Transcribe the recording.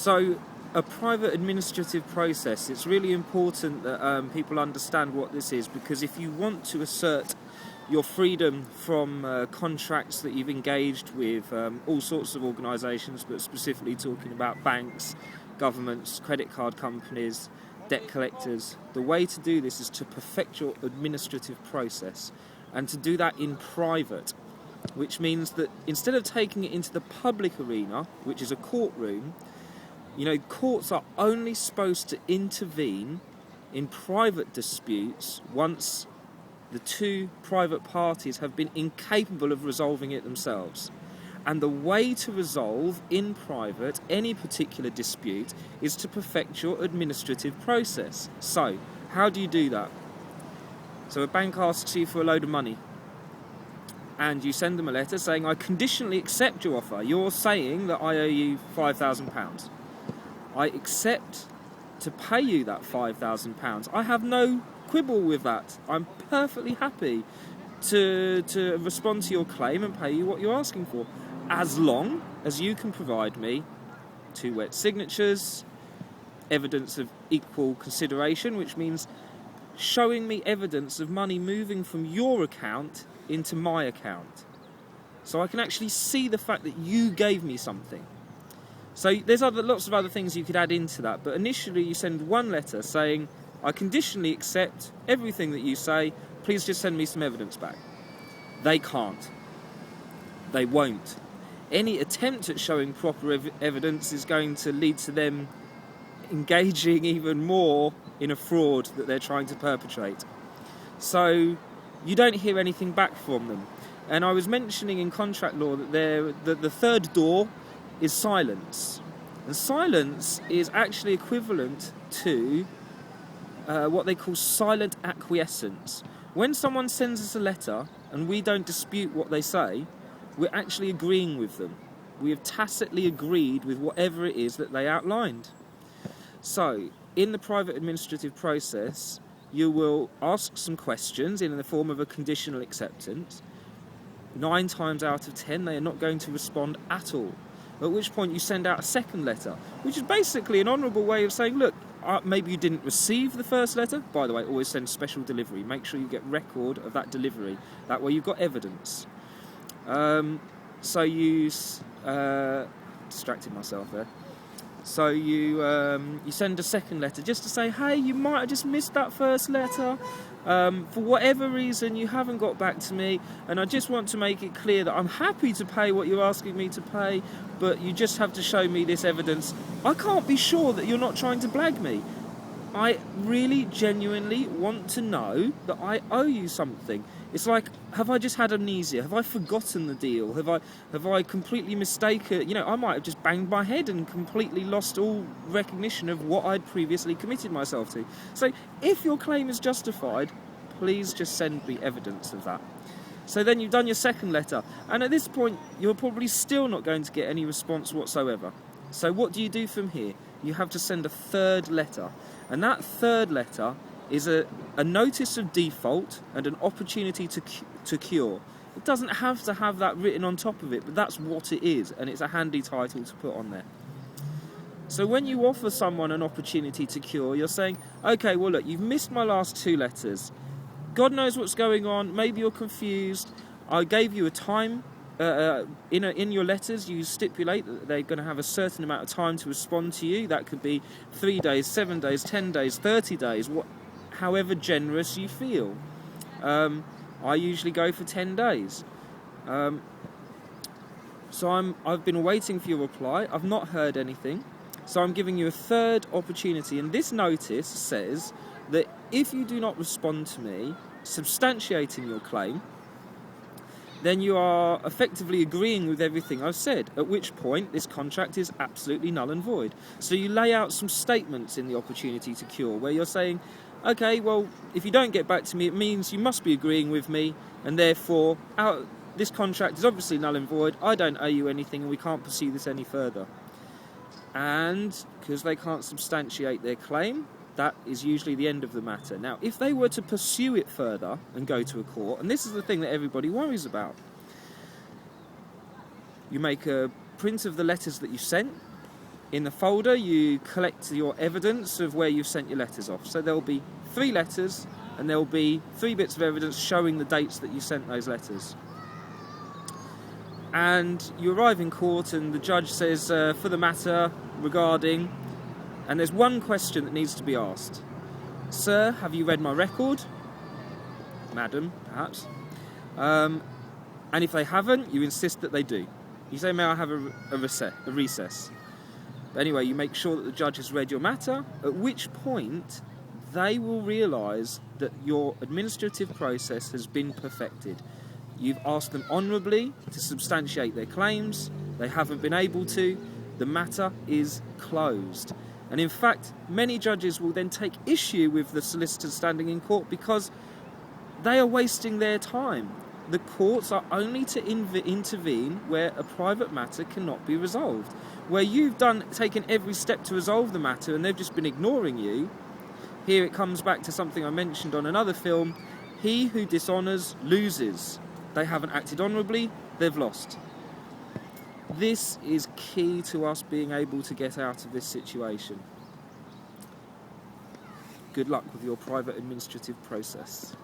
So, a private administrative process, it's really important that people understand what this is, because if you want to assert your freedom from contracts that you've engaged with all sorts of organisations, but specifically talking about banks, governments, credit card companies, debt collectors, the way to do this is to perfect your administrative process, and to do that in private, which means that instead of taking it into the public arena, which is a courtroom, courts are only supposed to intervene in private disputes once the two private parties have been incapable of resolving it themselves. And the way to resolve in private any particular dispute is to perfect your administrative process. So, how do you do that? So a bank asks you for a load of money, and you send them a letter saying, I conditionally accept your offer. You're saying that I owe you £5,000. I accept to pay you that £5,000. I have no quibble with that. I'm perfectly happy to respond to your claim and pay you what you're asking for, as long as you can provide me 2 wet signatures, evidence of equal consideration, which means showing me evidence of money moving from your account into my account, so I can actually see the fact that you gave me something. So there's lots of other things you could add into that, but initially you send one letter saying, I conditionally accept everything that you say, please just send me some evidence back. They can't. They won't. Any attempt at showing proper evidence is going to lead to them engaging even more in a fraud that they're trying to perpetrate. So you don't hear anything back from them. And I was mentioning in contract law that the third door is silence. And silence is actually equivalent to what they call silent acquiescence. When someone sends us a letter and we don't dispute what they say, we're actually agreeing with them. We have tacitly agreed with whatever it is that they outlined. So, in the private administrative process, you will ask some questions in the form of a conditional acceptance. 9 times out of 10, they are not going to respond at all. At which point you send out a second letter, which is basically an honourable way of saying, look, maybe you didn't receive the first letter. By the way, always send special delivery. Make sure you get record of that delivery. That way you've got evidence. So you... distracted myself there. So you send a second letter just to say, hey, you might have just missed that first letter. For whatever reason, you haven't got back to me, and I just want to make it clear that I'm happy to pay what you're asking me to pay, but you just have to show me this evidence. I can't be sure that you're not trying to blag me. I really genuinely want to know that I owe you something. It's like, have I just had amnesia? Have I forgotten the deal? Have I completely mistaken? I might have just banged my head and completely lost all recognition of what I'd previously committed myself to. So if your claim is justified, please just send me evidence of that. So then you've done your second letter, and at this point you're probably still not going to get any response whatsoever. So what do you do from here? You have to send a third letter, and that third letter is a notice of default and an opportunity to cure. It doesn't have to have that written on top of it, but that's what it is, and it's a handy title to put on there. So when you offer someone an opportunity to cure, you're saying, okay, well look, you've missed my last 2 letters. God knows what's going on, maybe you're confused. I gave you a time. In your letters, you stipulate that they're going to have a certain amount of time to respond to you. That could be 3 days, 7 days, 10 days, 30 days, however generous you feel. I usually go for 10 days. So I've been waiting for your reply. I've not heard anything. So I'm giving you a third opportunity. And this notice says that if you do not respond to me, substantiating your claim, then you are effectively agreeing with everything I've said, at which point this contract is absolutely null and void. So you lay out some statements in the opportunity to cure where you're saying, okay, well, if you don't get back to me, it means you must be agreeing with me, and therefore this contract is obviously null and void, I don't owe you anything, and we can't pursue this any further. And because they can't substantiate their claim, that is usually the end of the matter. Now, if they were to pursue it further and go to a court, and this is the thing that everybody worries about, you make a print of the letters that you sent, In the folder, you collect your evidence of where you've sent your letters off. So there'll be 3 letters, and there'll be 3 bits of evidence showing the dates that you sent those letters. And you arrive in court, and the judge says, for the matter regarding, and there's one question that needs to be asked. Sir, have you read my record? Madam, perhaps. And if they haven't, you insist that they do. You say, may I have a recess? But anyway, you make sure that the judge has read your matter, at which point they will realise that your administrative process has been perfected. You've asked them honourably to substantiate their claims. They haven't been able to. The matter is closed. And in fact, many judges will then take issue with the solicitors standing in court because they are wasting their time. The courts are only to intervene where a private matter cannot be resolved. Where you've taken every step to resolve the matter and they've just been ignoring you. Here it comes back to something I mentioned on another film. He who dishonours loses. They haven't acted honourably, they've lost. This is key to us being able to get out of this situation. Good luck with your private administrative process.